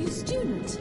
new student.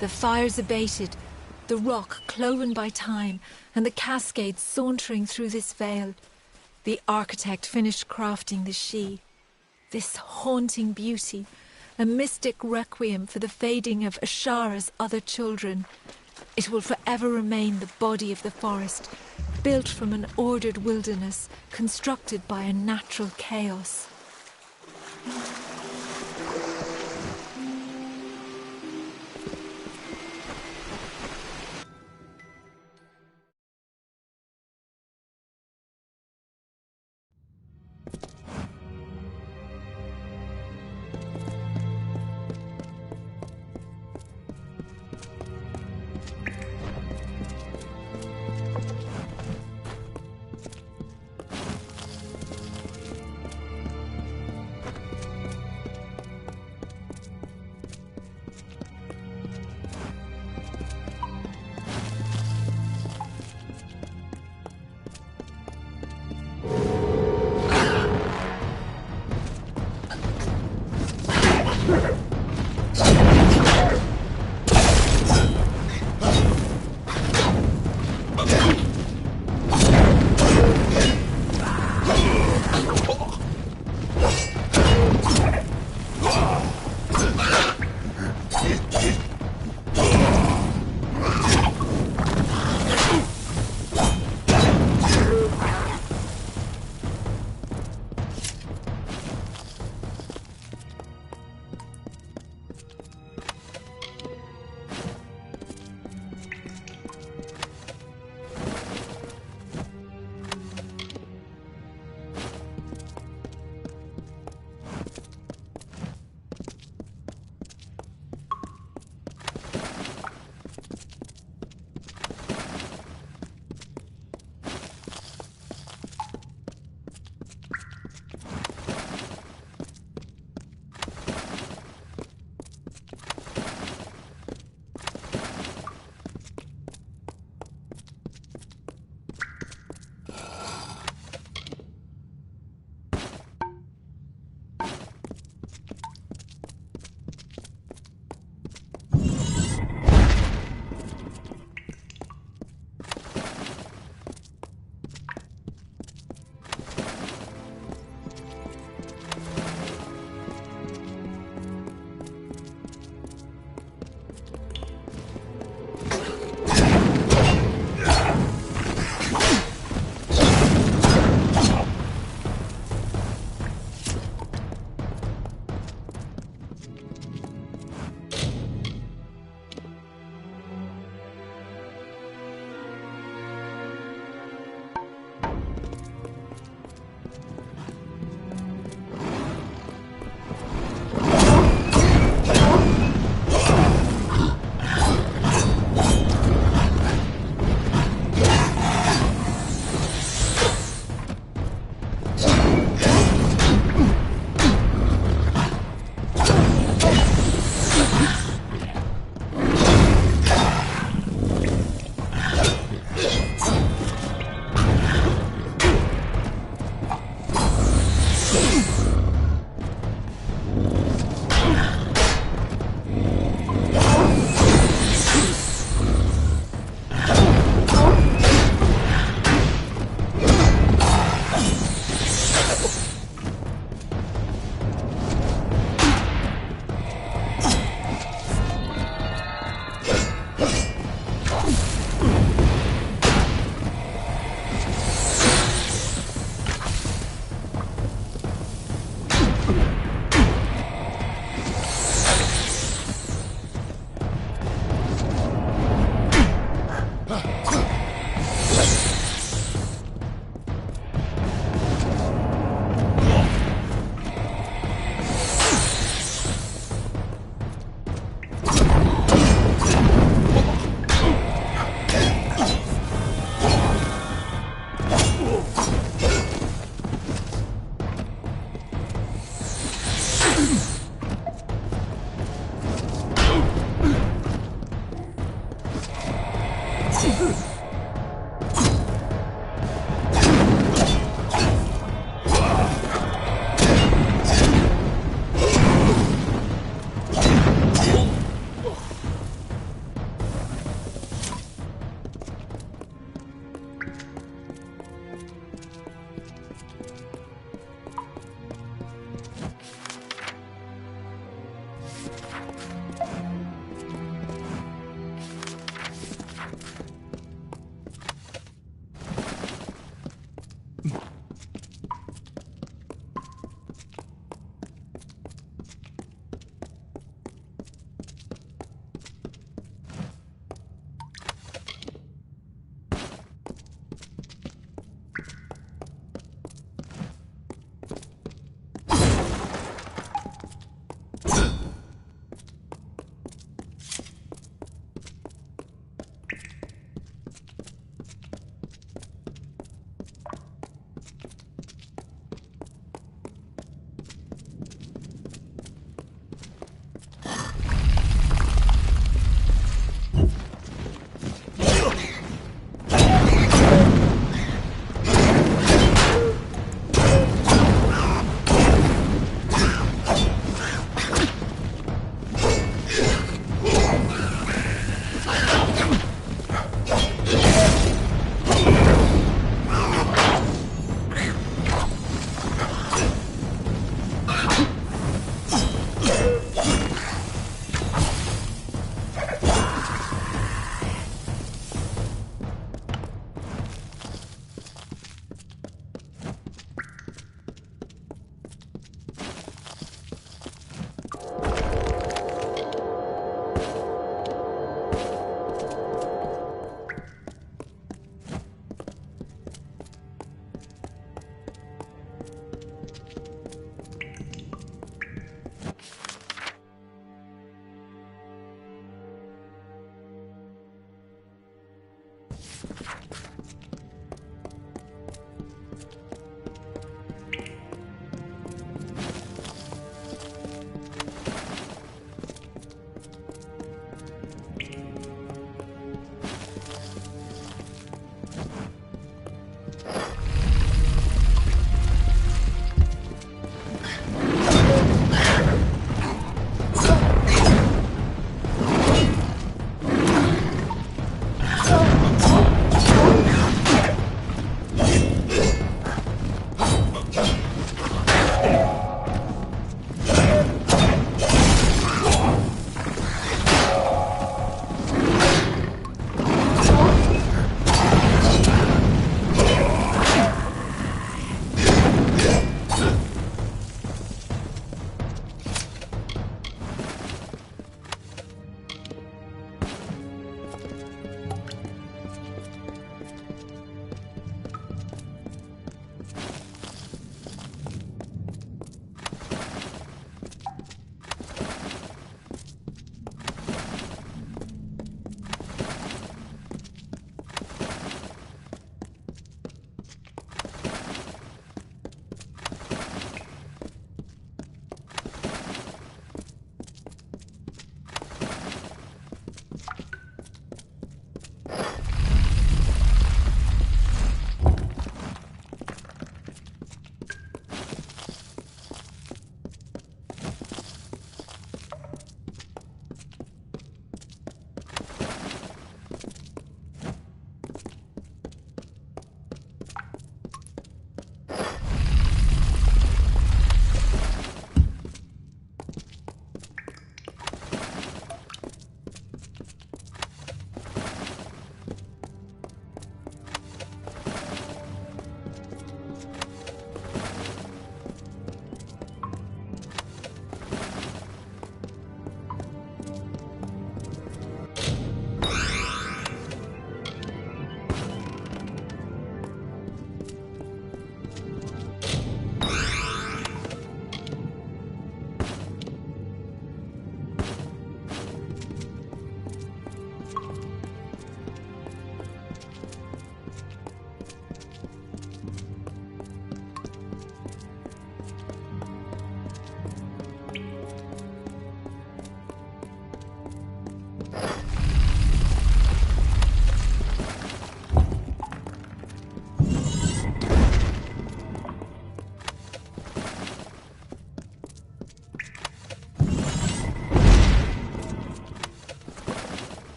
The fires abated, the rock cloven by time, and the cascades sauntering through this vale. The architect finished crafting the she. This haunting beauty, a mystic requiem for the fading of Ashara's other children. It will forever remain the body of the forest, built from an ordered wilderness, constructed by a natural chaos.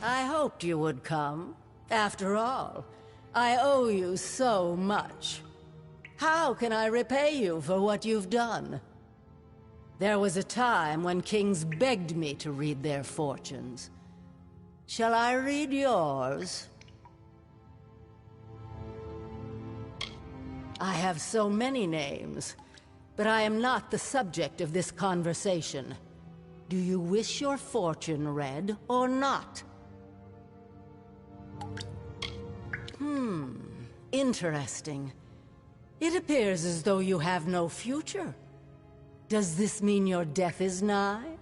I hoped you would come. After all, I owe you so much. How can I repay you for what you've done? There was a time when kings begged me to read their fortunes. Shall I read yours? I have so many names, but I am not the subject of this conversation. Do you wish your fortune read or not? Interesting. It appears as though you have no future. Does this mean your death is nigh?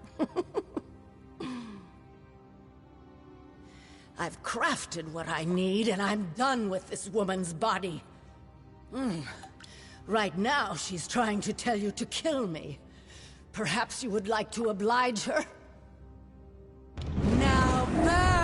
I've crafted what I need, and I'm done with this woman's body. Right now, she's trying to tell you to kill me. Perhaps you would like to oblige her? Now burn!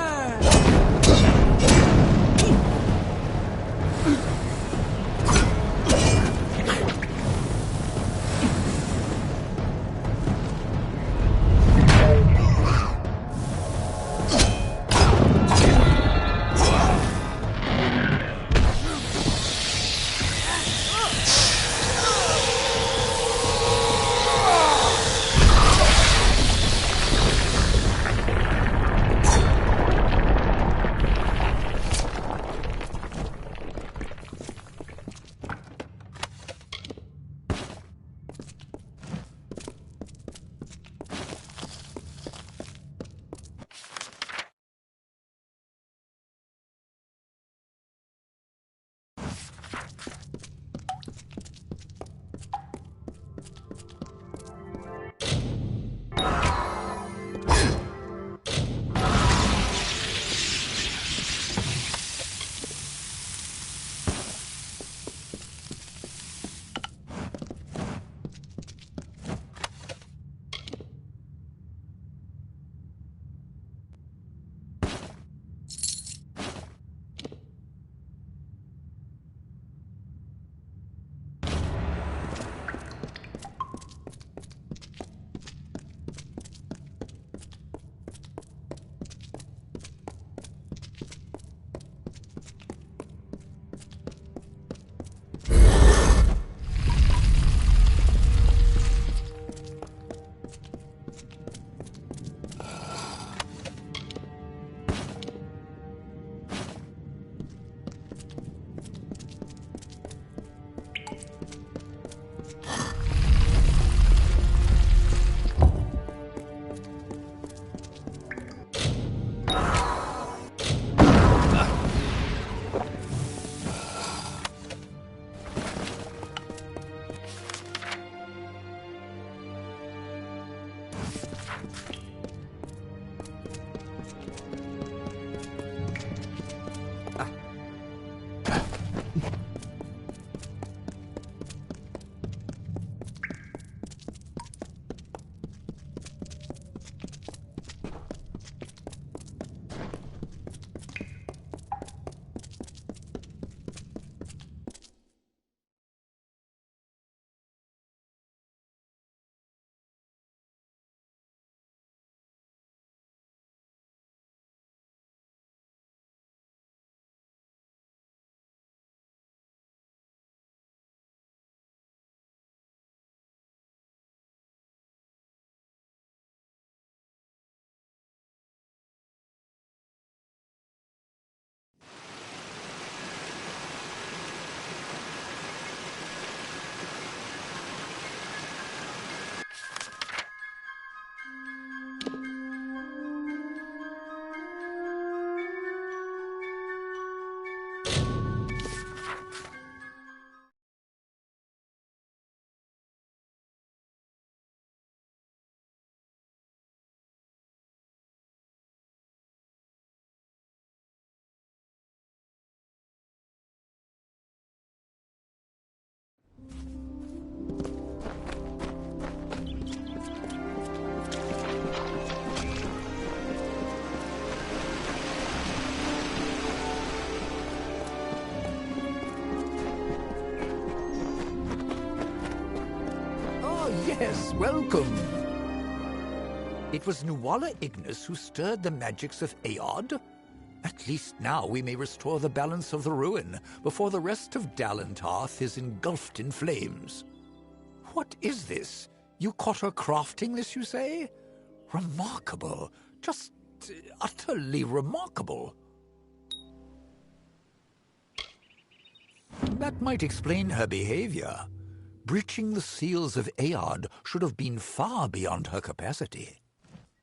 Yes, welcome. It was Nuala Ignis who stirred the magics of Aod. At least now we may restore the balance of the ruin before the rest of Dalentarth is engulfed in flames. What is this? You caught her crafting this, you say? Remarkable. Just utterly remarkable. That might explain her behavior. Breaching the seals of Aod should have been far beyond her capacity.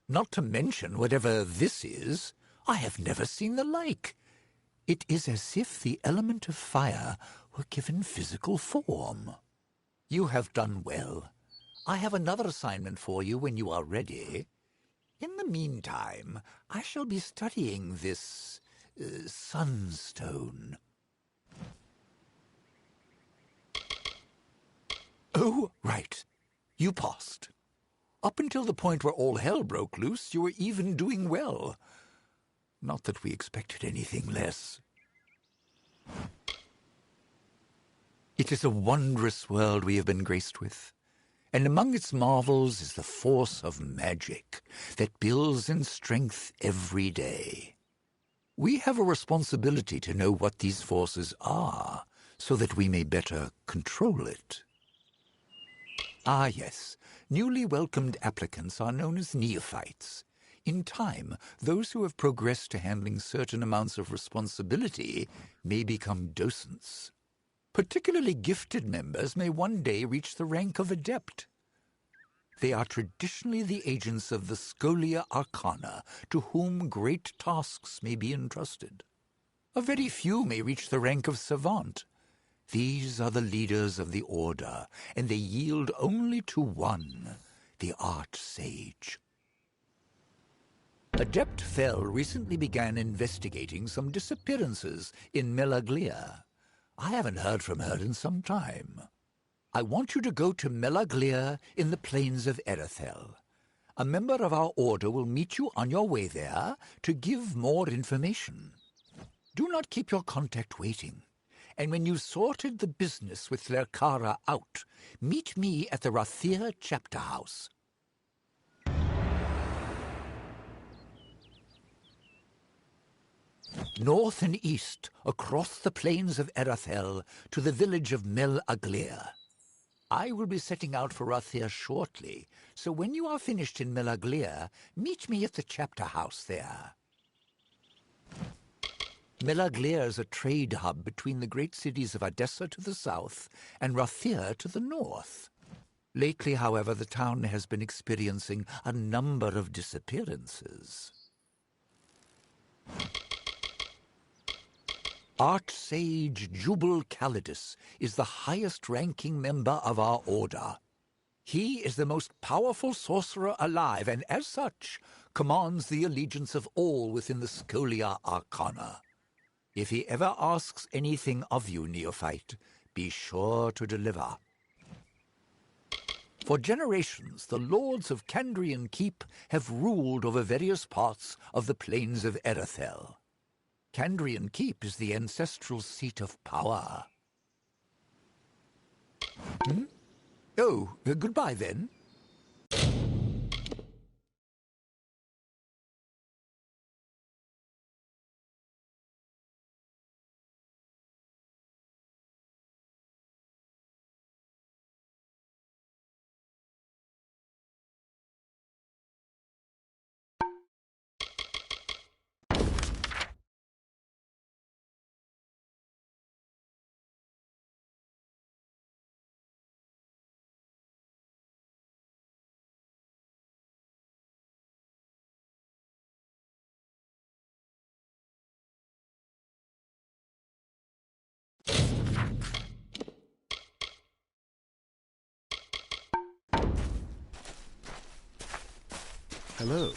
Not to mention whatever this is, I have never seen the like. It is as if the element of fire were given physical form. You have done well. I have another assignment for you when you are ready. In the meantime, I shall be studying this sunstone. Oh, right. You passed. Up until the point where all hell broke loose, you were even doing well. Not that we expected anything less. It is a wondrous world we have been graced with, and among its marvels is the force of magic that builds in strength every day. We have a responsibility to know what these forces are, so that we may better control it. Ah, yes. Newly welcomed applicants are known as neophytes. In time, those who have progressed to handling certain amounts of responsibility may become docents. Particularly gifted members may one day reach the rank of adept. They are traditionally the agents of the Scholia Arcana, to whom great tasks may be entrusted. A very few may reach the rank of savant. These are the leaders of the Order, and they yield only to one, the Arch-Sage. Adept Fell recently began investigating some disappearances in Melaglia. I haven't heard from her in some time. I want you to go to Melaglia in the plains of Erethel. A member of our Order will meet you on your way there to give more information. Do not keep your contact waiting. And when you've sorted the business with Lerkara out, meet me at the Rathir Chapter House. North and east, across the plains of Erethel, to the village of Mel Aglir. I will be setting out for Rathir shortly, so when you are finished in Mel Aglir, meet me at the Chapter House there. Melaglir is a trade hub between the great cities of Odessa to the south and Rathir to the north. Lately, however, the town has been experiencing a number of disappearances. Arch-Sage Jubal Calidus is the highest-ranking member of our Order. He is the most powerful sorcerer alive, and as such, commands the allegiance of all within the Scholia Arcana. If he ever asks anything of you, neophyte, be sure to deliver. For generations, the lords of Kandrian Keep have ruled over various parts of the plains of Erethel. Kandrian Keep is the ancestral seat of power. Oh, goodbye then. Hello.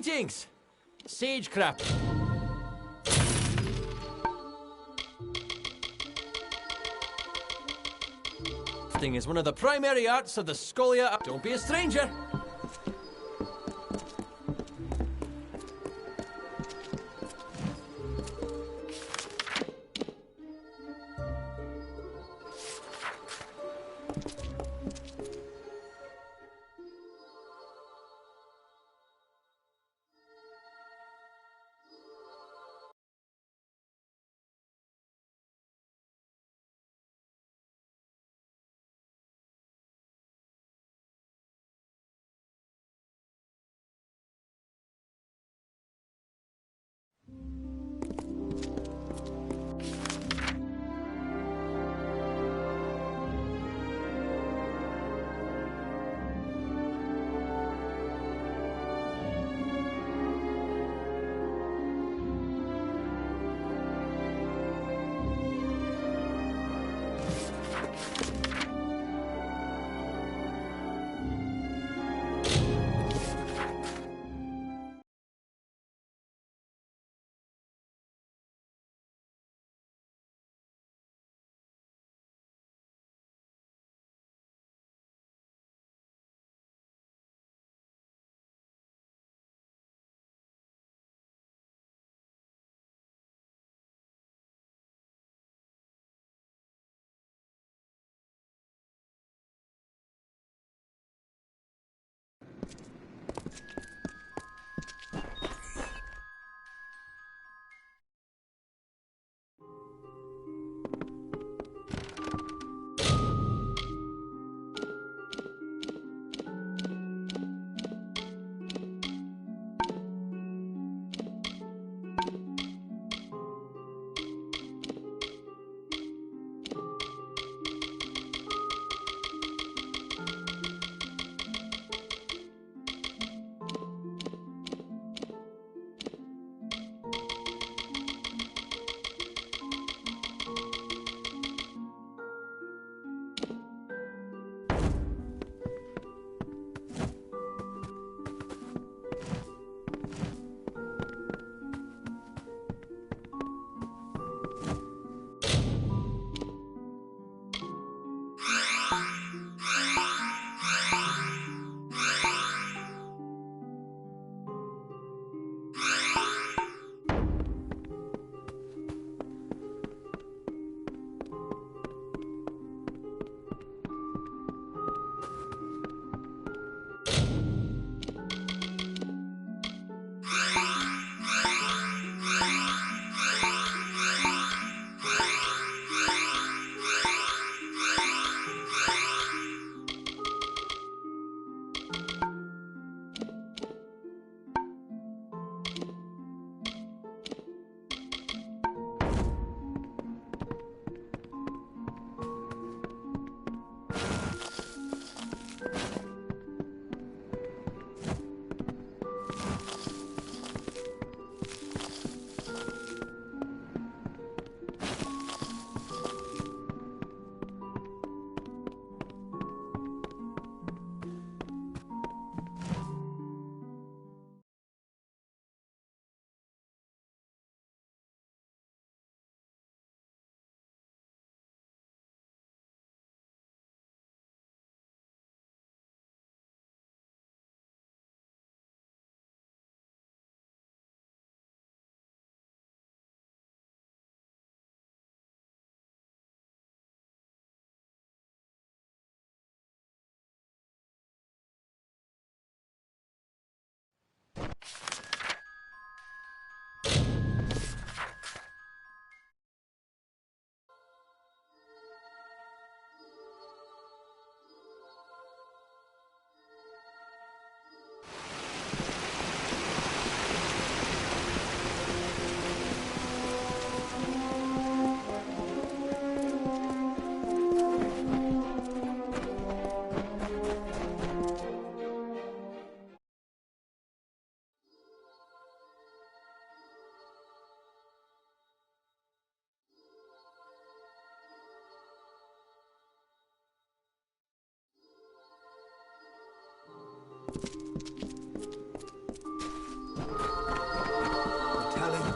Greetings! Sagecraft. Crafting is one of the primary arts of the Scholia. Don't be a stranger.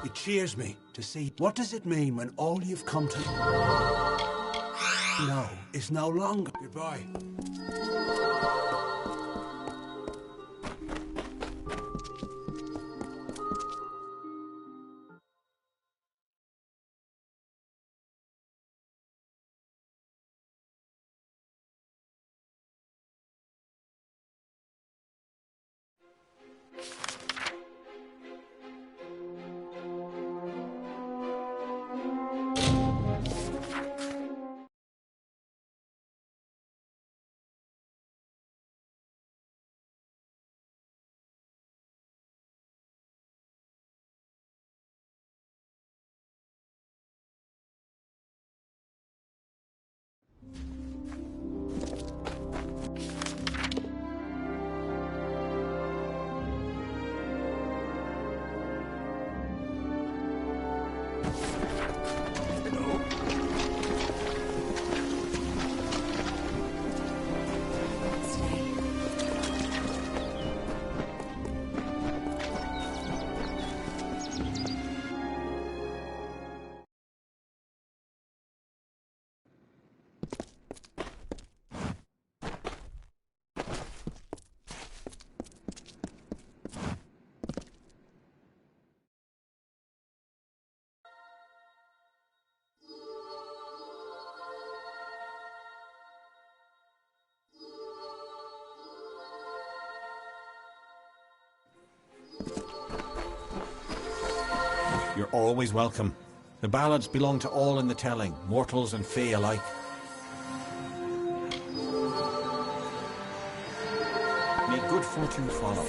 It cheers me to see. What does it mean when all you've come to know is no longer? Goodbye. You're always welcome. The ballads belong to all in the telling, mortals and fae alike. May good fortune follow.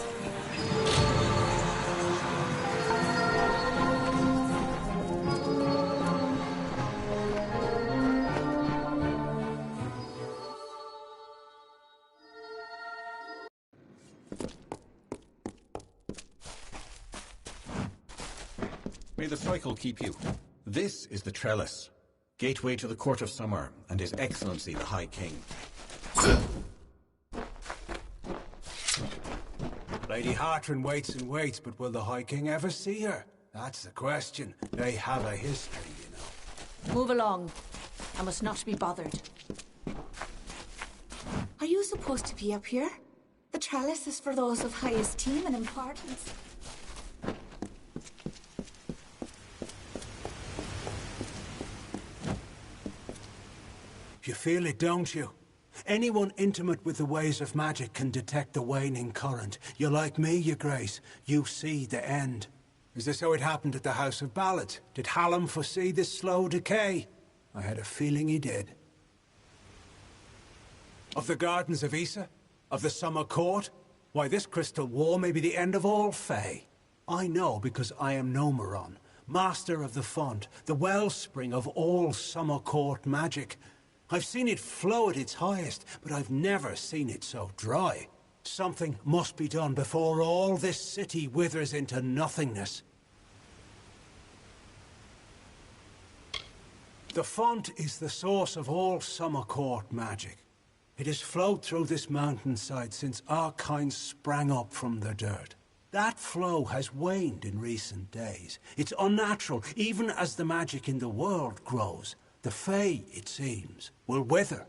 May the cycle keep you. This is the trellis, gateway to the court of summer, and His Excellency the High King. Lady Hartran waits and waits, but will the High King ever see her? That's the question. They have a history, you know. Move along. I must not be bothered. Are you supposed to be up here? The trellis is for those of high esteem and importance. You feel it, don't you? Anyone intimate with the ways of magic can detect the waning current. You're like me, your grace. You see the end. Is this how it happened at the House of Ballads? Did Hallam foresee this slow decay? I had a feeling he did. Of the Gardens of Issa? Of the Summer Court? Why, this crystal war may be the end of all fae. I know because I am Nomeron, master of the font, the wellspring of all Summer Court magic. I've seen it flow at its highest, but I've never seen it so dry. Something must be done before all this city withers into nothingness. The font is the source of all Summer Court magic. It has flowed through this mountainside since our kind sprang up from the dirt. That flow has waned in recent days. It's unnatural, even as the magic in the world grows. The fae, it seems, will wither.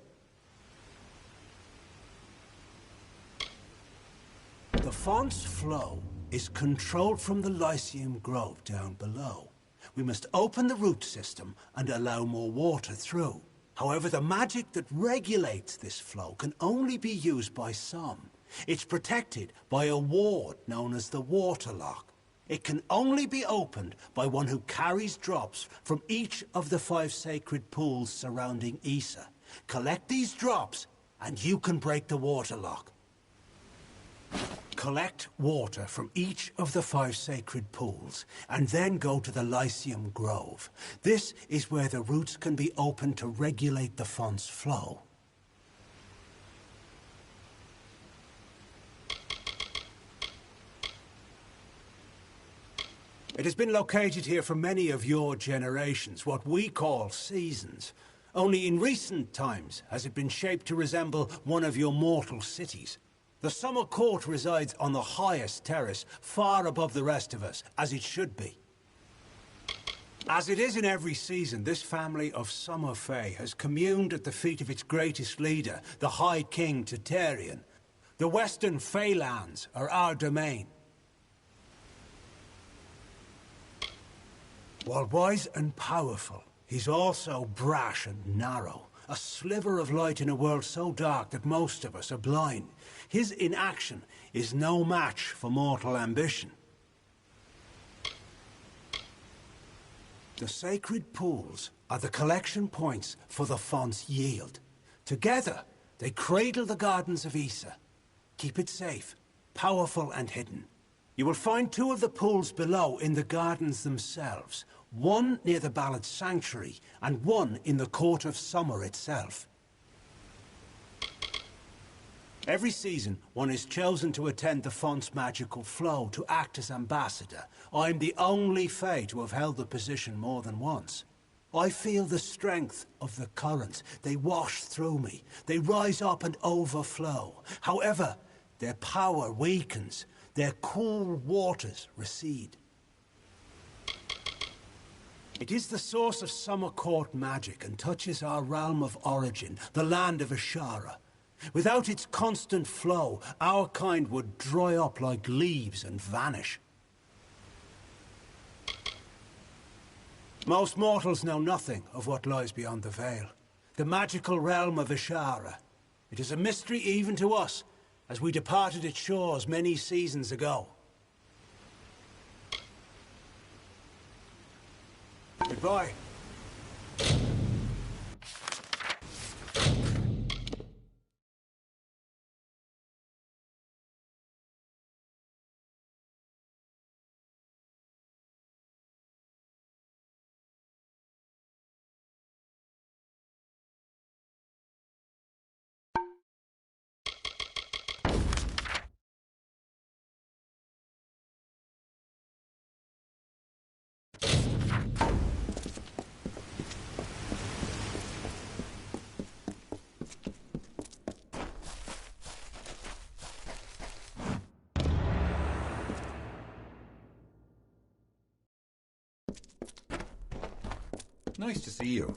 The font's flow is controlled from the Lyceum Grove down below. We must open the root system and allow more water through. However, the magic that regulates this flow can only be used by some. It's protected by a ward known as the Waterlock. It can only be opened by one who carries drops from each of the 5 sacred pools surrounding Issa. Collect these drops, and you can break the waterlock. Collect water from each of the 5 sacred pools, and then go to the Lyceum Grove. This is where the roots can be opened to regulate the font's flow. It has been located here for many of your generations, what we call seasons. Only in recent times has it been shaped to resemble one of your mortal cities. The Summer Court resides on the highest terrace, far above the rest of us, as it should be. As it is in every season, this family of Summer Fae has communed at the feet of its greatest leader, the High King Tatarian. The Western Feylands are our domain. While wise and powerful, he's also brash and narrow. A sliver of light in a world so dark that most of us are blind. His inaction is no match for mortal ambition. The sacred pools are the collection points for the font's yield. Together, they cradle the gardens of Issa. Keep it safe, powerful and hidden. You will find 2 of the pools below in the gardens themselves. One near the Ballad Sanctuary, and one in the Court of Summer itself. Every season, one is chosen to attend the font's magical flow, to act as ambassador. I'm the only Fae to have held the position more than once. I feel the strength of the currents. They wash through me. They rise up and overflow. However, their power weakens. Their cool waters recede. It is the source of Summer Court magic and touches our realm of origin, the land of Ashara. Without its constant flow, our kind would dry up like leaves and vanish. Most mortals know nothing of what lies beyond the veil. The magical realm of Ashara. It is a mystery even to us, as we departed its shores many seasons ago. Goodbye. Nice to see you.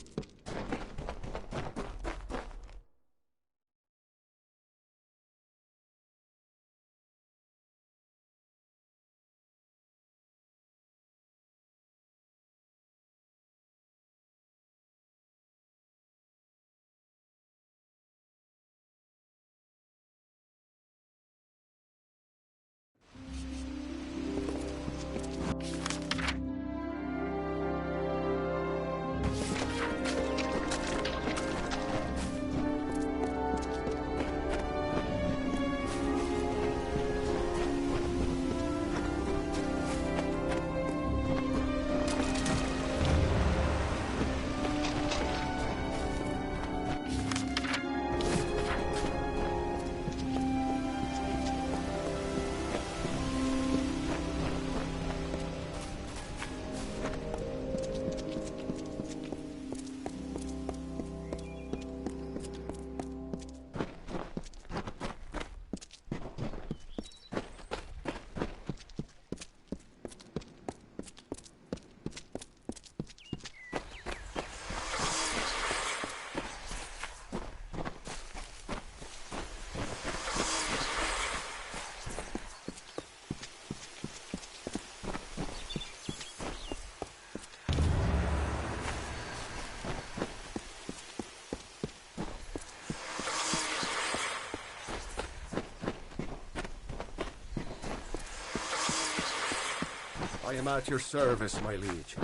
I am at your service, my liege.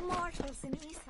Mortals in Issa.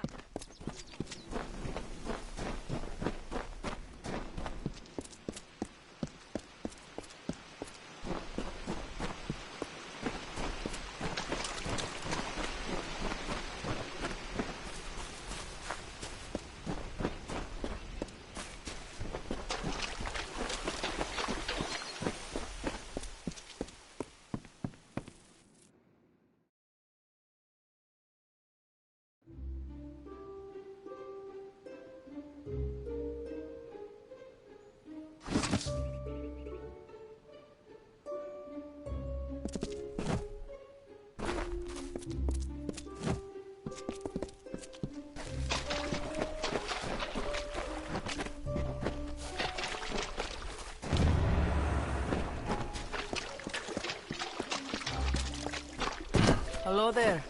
Hello there.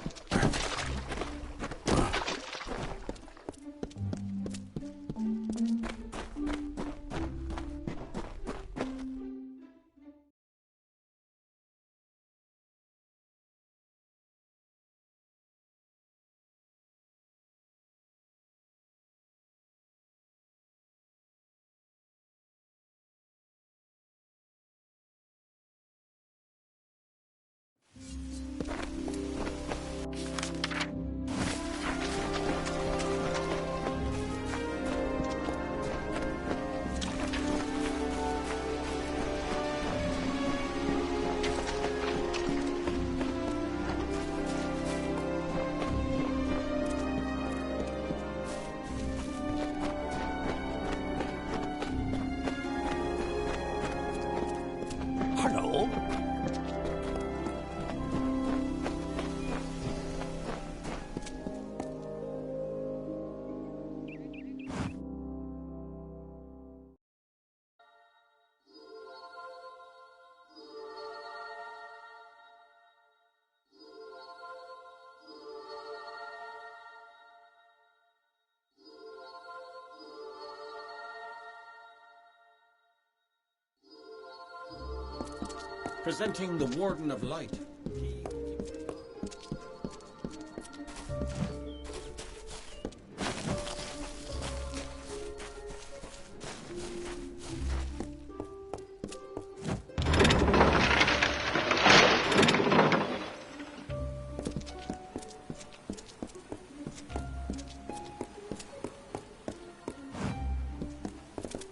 Hello? Presenting the Warden of Light.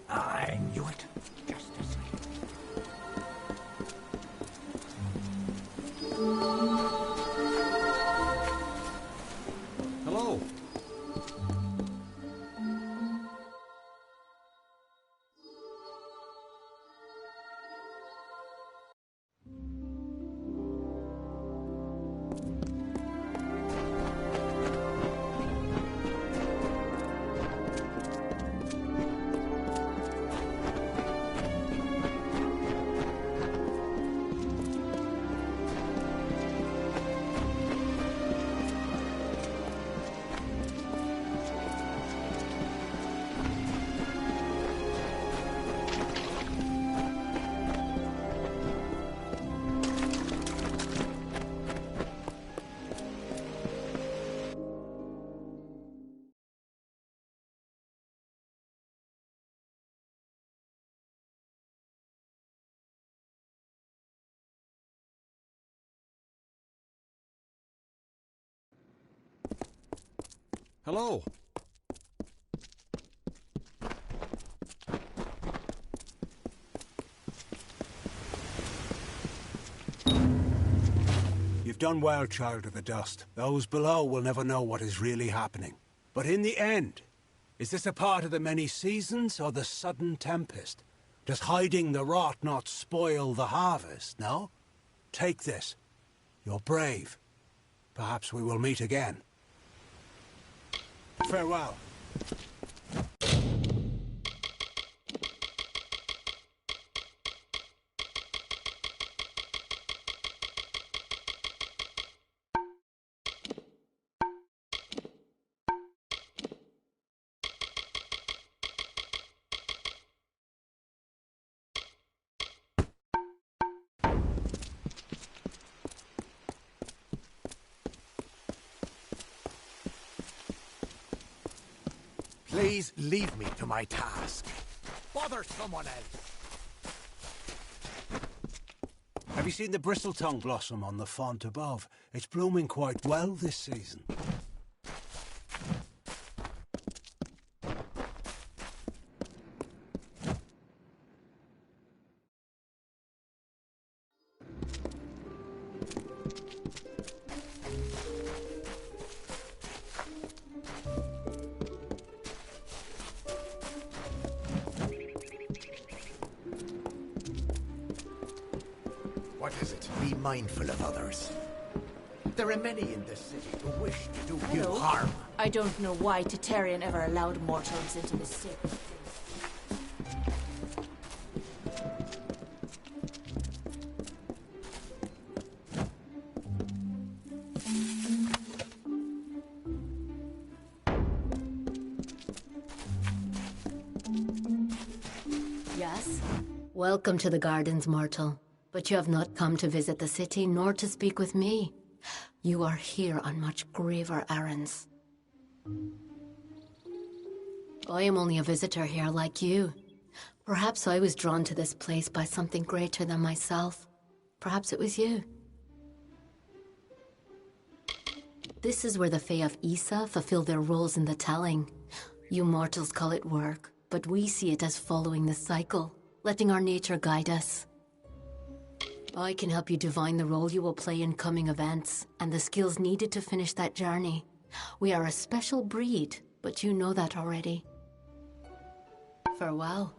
I knew it. Just a second. Hello. Hello. You've done well, Child of the Dust. Those below will never know what is really happening. But in the end, is this a part of the many seasons or the sudden tempest? Does hiding the rot not spoil the harvest, no? Take this. You're brave. Perhaps we will meet again. Farewell. Please leave me to my task. Bother someone else. Have you seen the bristletongue blossom on the font above? It's blooming quite well this season. What is it? Be mindful of others. There are many in this city who wish to do you harm. I don't know why Tatarian ever allowed mortals into this sacred place. Welcome to the gardens, mortal. But you have not come to visit the city, nor to speak with me. You are here on much graver errands. I am only a visitor here like you. Perhaps I was drawn to this place by something greater than myself. Perhaps it was you. This is where the Fae of Issa fulfill their roles in the telling. You mortals call it work, but we see it as following the cycle, letting our nature guide us. I can help you divine the role you will play in coming events, and the skills needed to finish that journey. We are a special breed, but you know that already. Farewell.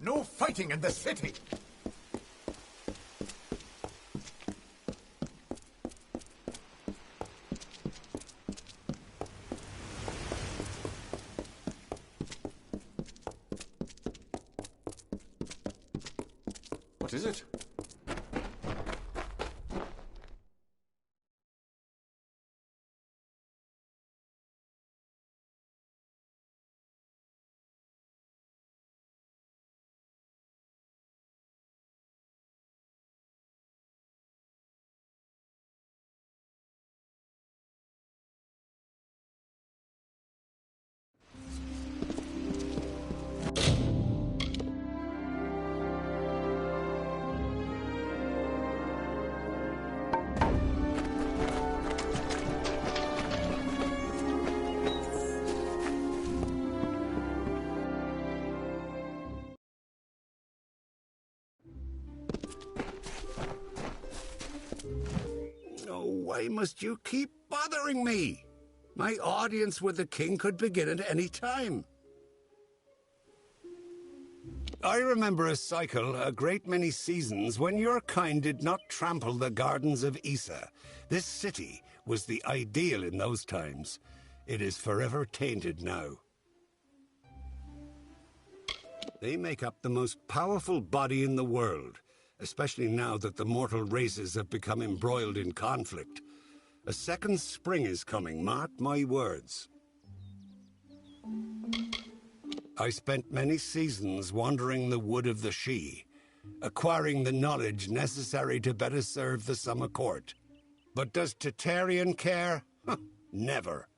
No fighting in the city! What is it? Why must you keep bothering me? My audience with the king could begin at any time. I remember a cycle, a great many seasons, when your kind did not trample the gardens of Issa. This city was the ideal in those times. It is forever tainted now. They make up the most powerful body in the world, especially now that the mortal races have become embroiled in conflict. A second spring is coming, mark my words. I spent many seasons wandering the wood of the She, acquiring the knowledge necessary to better serve the summer court. But does Tatarian care? Never.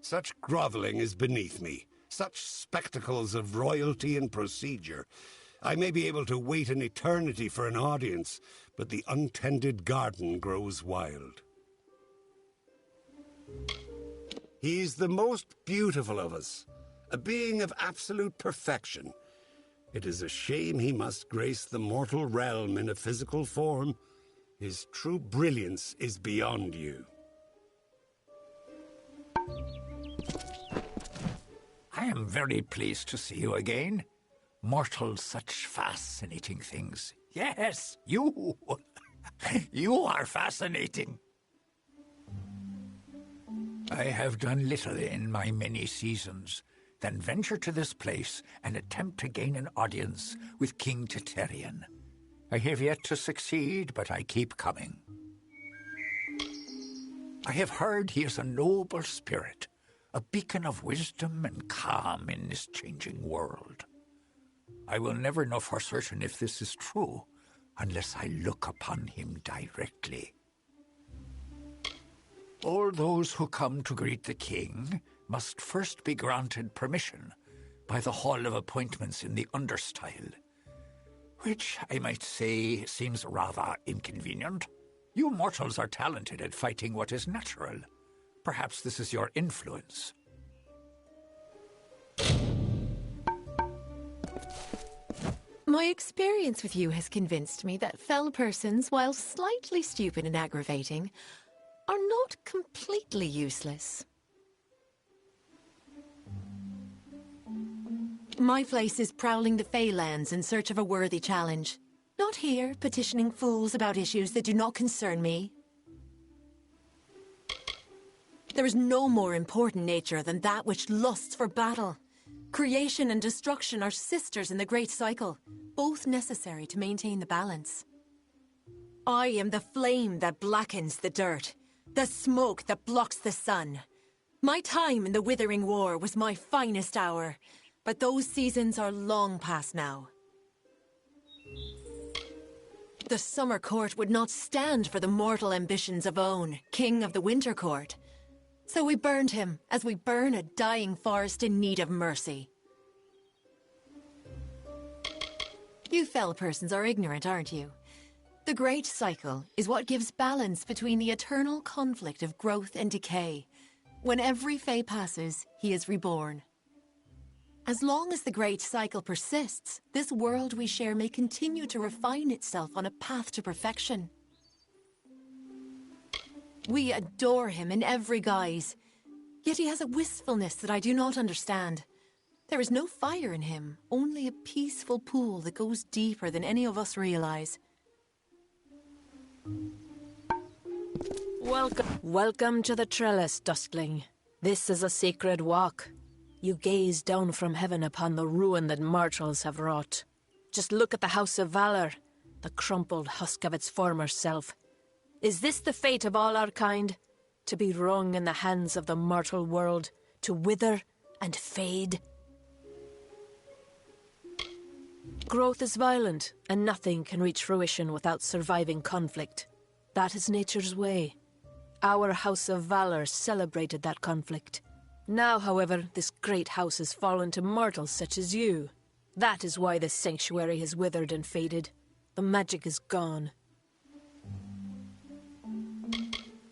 Such groveling is beneath me, such spectacles of royalty and procedure. I may be able to wait an eternity for an audience, but the untended garden grows wild. He's the most beautiful of us, a being of absolute perfection. It is a shame he must grace the mortal realm in a physical form. His true brilliance is beyond you. I am very pleased to see you again. Mortal, such fascinating things. Yes, you! You are fascinating. I have done little in my many seasons, then venture to this place and attempt to gain an audience with King Tatarian. I have yet to succeed, but I keep coming. I have heard he is a noble spirit, a beacon of wisdom and calm in this changing world. I will never know for certain if this is true unless I look upon him directly. All those who come to greet the king must first be granted permission by the Hall of Appointments in the Understyle. Which, I might say, seems rather inconvenient. You mortals are talented at fighting what is natural. Perhaps this is your influence. My experience with you has convinced me that fell persons, while slightly stupid and aggravating, are not completely useless. My place is prowling the Feylands in search of a worthy challenge. Not here, petitioning fools about issues that do not concern me. There is no more important nature than that which lusts for battle. Creation and destruction are sisters in the great cycle, both necessary to maintain the balance. I am the flame that blackens the dirt, the smoke that blocks the sun. My time in the Withering War was my finest hour, but those seasons are long past now. The Summer Court would not stand for the mortal ambitions of Own, King of the Winter Court. So we burned him, as we burn a dying forest in need of mercy. You fell persons are ignorant, aren't you? The Great Cycle is what gives balance between the eternal conflict of growth and decay. When every Fey passes, he is reborn. As long as the Great Cycle persists, this world we share may continue to refine itself on a path to perfection. We adore him in every guise, yet he has a wistfulness that I do not understand. There is no fire in him, only a peaceful pool that goes deeper than any of us realize. Welcome to the Trellis, Duskling. This is a sacred walk. You gaze down from heaven upon the ruin that mortals have wrought. Just look at the House of Valor, the crumpled husk of its former self. Is this the fate of all our kind? To be wrung in the hands of the mortal world, to wither and fade? Growth is violent, and nothing can reach fruition without surviving conflict. That is nature's way. Our House of Valor celebrated that conflict. Now, however, this great house has fallen to mortals such as you. That is why this sanctuary has withered and faded. The magic is gone.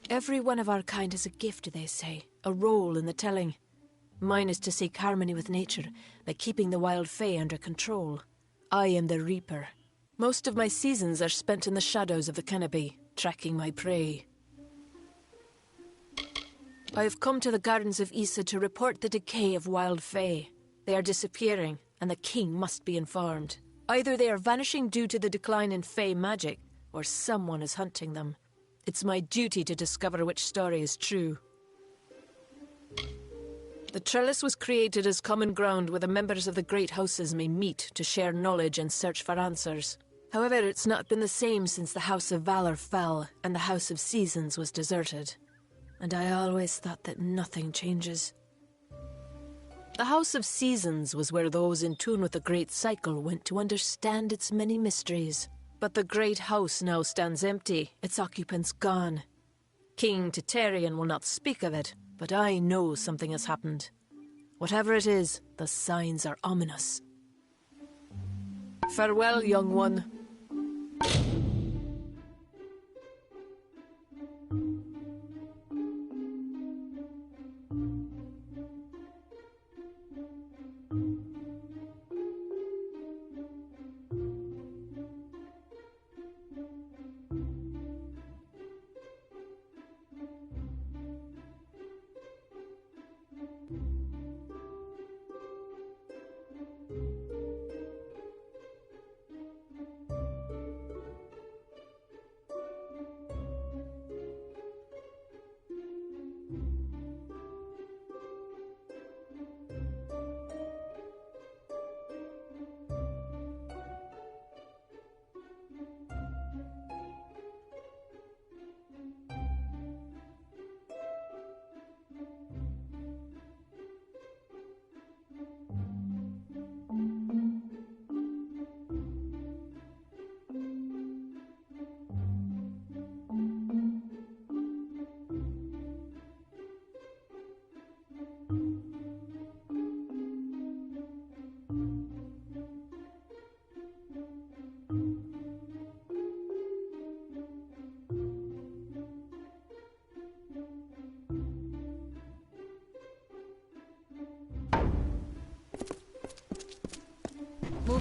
Every one of our kind has a gift, they say, a role in the telling. Mine is to seek harmony with nature by keeping the wild fae under control. I am the Reaper. Most of my seasons are spent in the shadows of the canopy, tracking my prey. I have come to the Gardens of Issa to report the decay of wild fae. They are disappearing, and the king must be informed. Either they are vanishing due to the decline in fae magic, or someone is hunting them. It's my duty to discover which story is true. The Trellis was created as common ground where the members of the great houses may meet to share knowledge and search for answers. However, it's not been the same since the House of Valor fell and the House of Seasons was deserted. And I always thought that nothing changes. The House of Seasons was where those in tune with the Great Cycle went to understand its many mysteries. But the Great House now stands empty, its occupants gone. King Titarian will not speak of it, but I know something has happened. Whatever it is, the signs are ominous. Farewell, young one.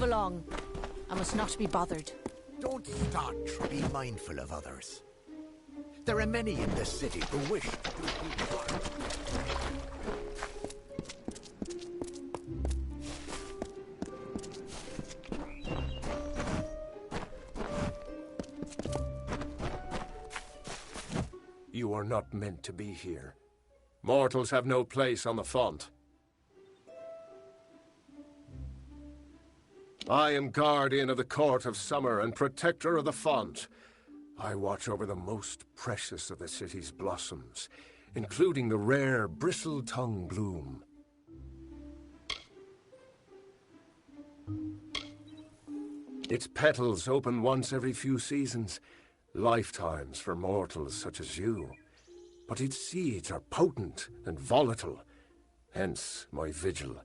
move along. I must not be bothered. Don't start. Be mindful of others. There are many in this city who wish to do you harm. You are not meant to be here. Mortals have no place on the font. I am guardian of the Court of Summer and protector of the font. I watch over the most precious of the city's blossoms, including the rare bristle-tongue bloom. Its petals open once every few seasons, lifetimes for mortals such as you. But its seeds are potent and volatile, hence my vigil.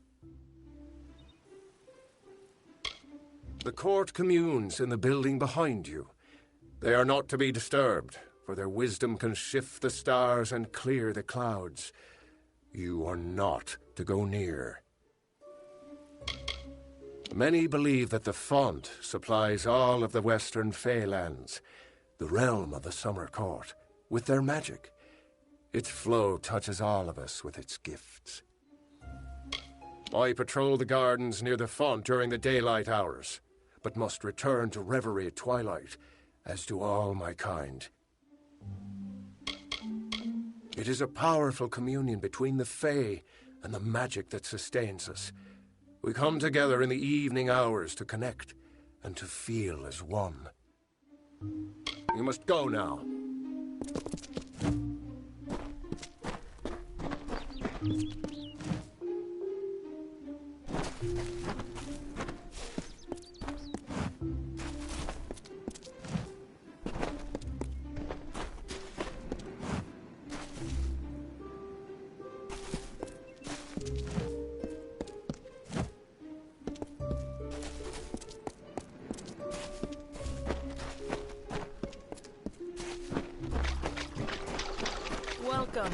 The court communes in the building behind you. They are not to be disturbed, for their wisdom can shift the stars and clear the clouds. You are not to go near. Many believe that the font supplies all of the western Feylands, the realm of the Summer Court, with their magic. Its flow touches all of us with its gifts. I patrol the gardens near the font during the daylight hours, but must return to reverie at twilight, as do all my kind. It is a powerful communion between the Fae and the magic that sustains us. We come together in the evening hours to connect and to feel as one. You must go now. Welcome.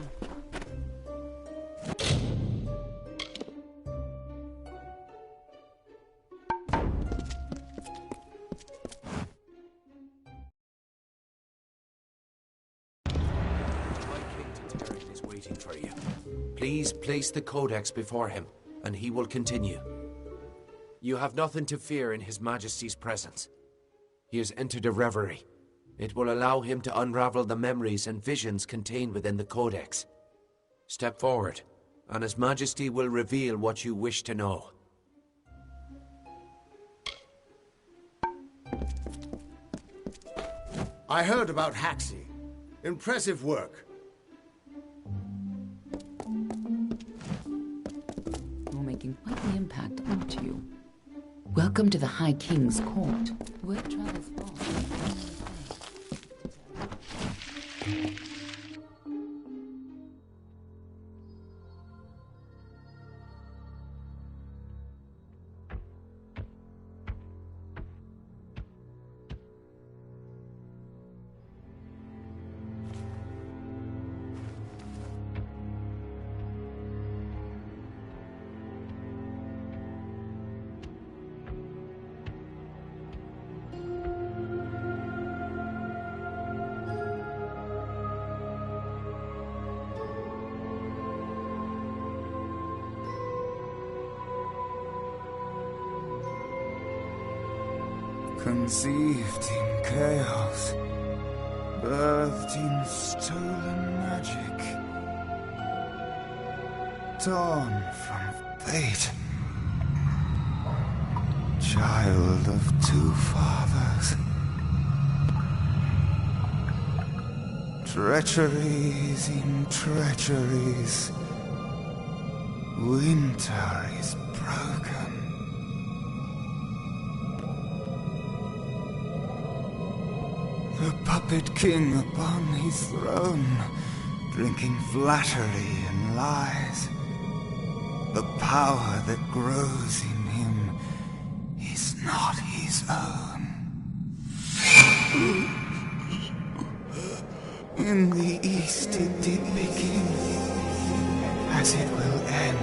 Is waiting for you. Please place the Codex before him, and he will continue. You have nothing to fear in His Majesty's presence. He has entered a reverie. It will allow him to unravel the memories and visions contained within the Codex. Step forward, and His Majesty will reveal what you wish to know. I heard about Haxi. Impressive work. You're making quite the impact, aren't you? Welcome to the High King's Court. Word travels far. Conceived in chaos, birthed in stolen magic, torn from fate, child of two fathers, treacheries in treacheries, winter is broken. The puppet king upon his throne, drinking flattery and lies. The power that grows in him is not his own. In the east it did begin, as it will end.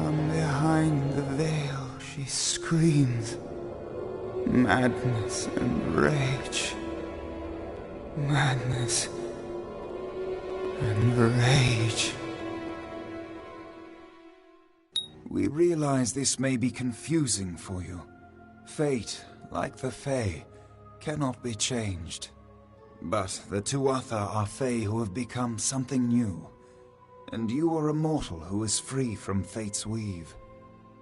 From behind the veil He screams. Madness and rage. Madness and rage. We realize this may be confusing for you. Fate, like the Fae, cannot be changed. But the Tuatha are Fae who have become something new. And you are a mortal who is free from Fate's weave.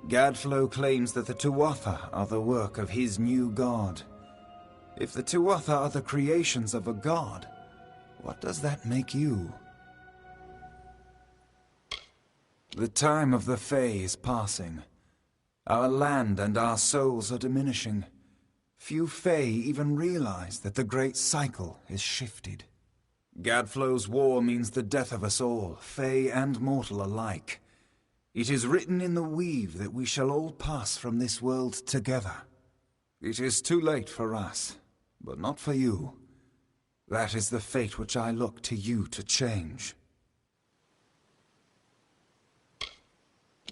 Gadflow claims that the Tuatha are the work of his new god. If the Tuatha are the creations of a god, what does that make you? The time of the Fae is passing. Our land and our souls are diminishing. Few Fae even realize that the great cycle is shifted. Gadflow's war means the death of us all, Fae and mortal alike. It is written in the weave that we shall all pass from this world together. It is too late for us, but not for you. That is the fate which I look to you to change.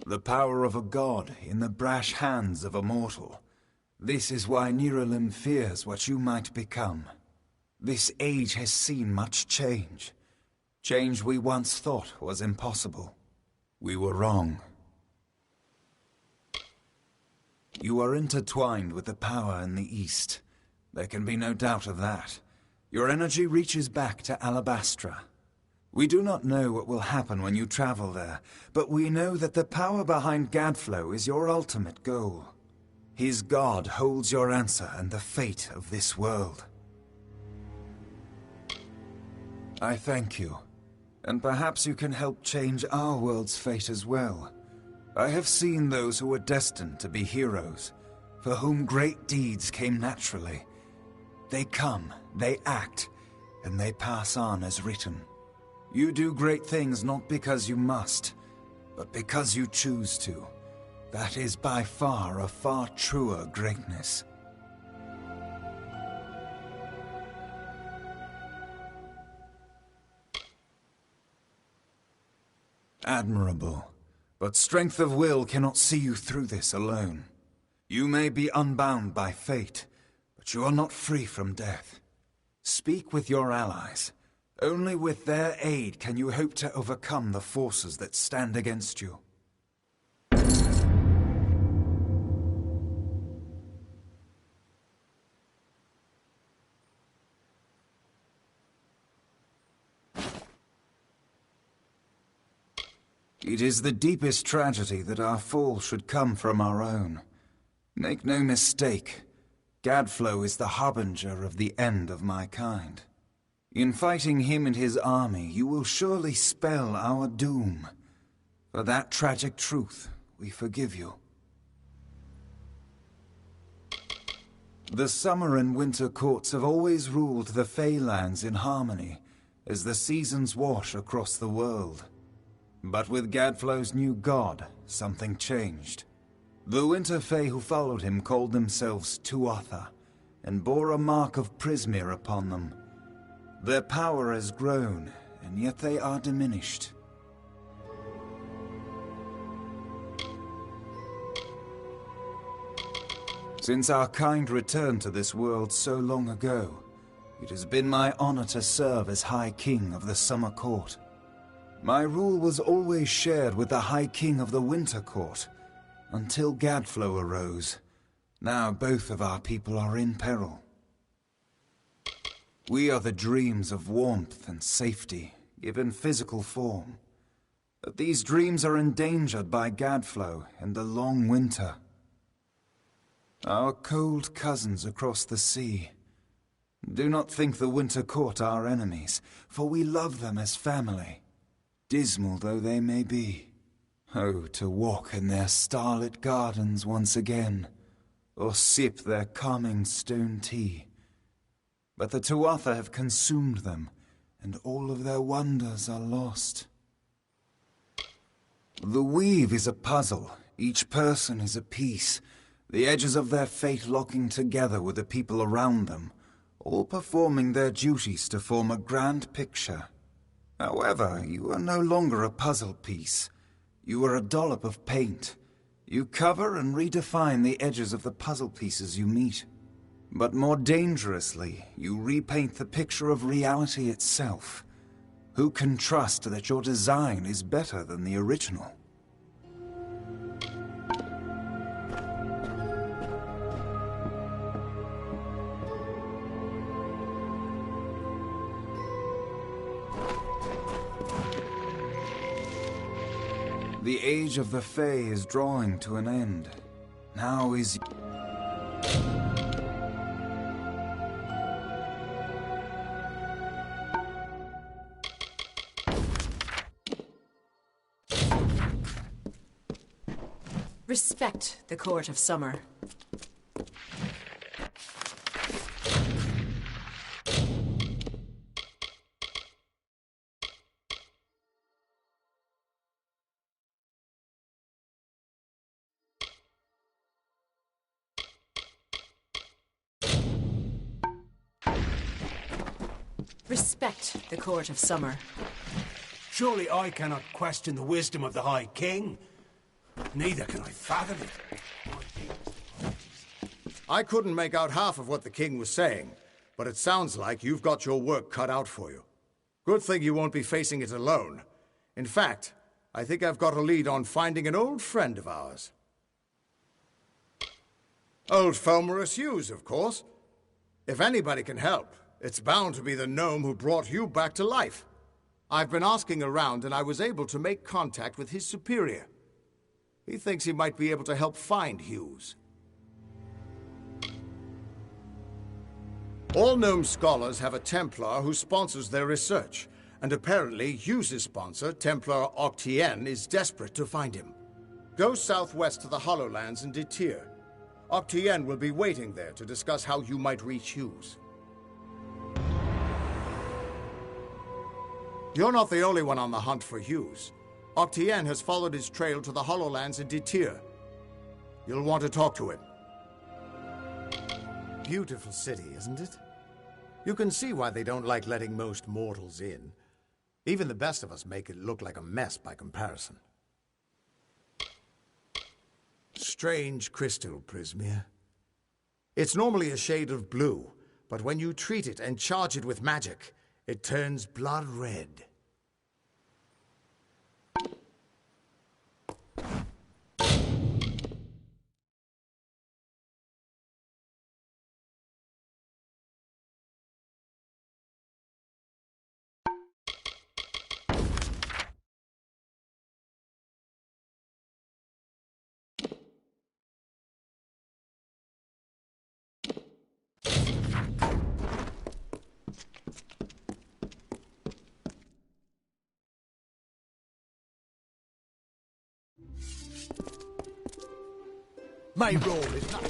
The power of a god in the brash hands of a mortal. This is why Niralim fears what you might become. This age has seen much change. Change we once thought was impossible. We were wrong. You are intertwined with the power in the East. There can be no doubt of that. Your energy reaches back to Alabastra. We do not know what will happen when you travel there, but we know that the power behind Gadflow is your ultimate goal. His god holds your answer and the fate of this world. I thank you, and perhaps you can help change our world's fate as well. I have seen those who were destined to be heroes, for whom great deeds came naturally. They come, they act, and they pass on as written. You do great things not because you must, but because you choose to. That is by far a far truer greatness. Admirable, but strength of will cannot see you through this alone. You may be unbound by fate, but you are not free from death. Speak with your allies. Only with their aid can you hope to overcome the forces that stand against you. It is the deepest tragedy that our fall should come from our own. Make no mistake, Gadflow is the harbinger of the end of my kind. In fighting him and his army, you will surely spell our doom. For that tragic truth, we forgive you. The summer and winter courts have always ruled the Feylands in harmony, as the seasons wash across the world. But with Gadflow's new god, something changed. The Winter Fae who followed him called themselves Tuatha, and bore a mark of Prismir upon them. Their power has grown, and yet they are diminished. Since our kind returned to this world so long ago, it has been my honor to serve as High King of the Summer Court. My rule was always shared with the High King of the Winter Court, until Gadflow arose. Now both of our people are in peril. We are the dreams of warmth and safety, given physical form. But these dreams are endangered by Gadflow and the long winter. Our cold cousins across the sea. Do not think the Winter Court our enemies, for we love them as family, dismal though they may be. Oh, to walk in their starlit gardens once again, or sip their calming stone tea. But the Tuatha have consumed them, and all of their wonders are lost. The weave is a puzzle. Each person is a piece, the edges of their fate locking together with the people around them, all performing their duties to form a grand picture. However, you are no longer a puzzle piece. You are a dollop of paint. You cover and redefine the edges of the puzzle pieces you meet. But more dangerously, you repaint the picture of reality itself. Who can trust that your design is better than the original? The age of the Fae is drawing to an end. Now is... Respect the Court of Summer. Respect the Court of Summer. Surely I cannot question the wisdom of the High King. Neither can I fathom it. I couldn't make out half of what the king was saying, but it sounds like you've got your work cut out for you. Good thing you won't be facing it alone. In fact, I think I've got a lead on finding an old friend of ours. Old Fomorous Hughes, of course. If anybody can help, it's bound to be the gnome who brought you back to life. I've been asking around, and I was able to make contact with his superior. He thinks he might be able to help find Hughes. All gnome scholars have a Templar who sponsors their research, and apparently Hughes' sponsor, Templar Octien, is desperate to find him. Go southwest to the Hollowlands and Detir. Octien will be waiting there to discuss how you might reach Hughes. You're not the only one on the hunt for Hughes. Octien has followed his trail to the Hollowlands in Detir. You'll want to talk to him. Beautiful city, isn't it? You can see why they don't like letting most mortals in. Even the best of us make it look like a mess by comparison. Strange crystal, Prismia. It's normally a shade of blue, but when you treat it and charge it with magic, it turns blood red. My role is not...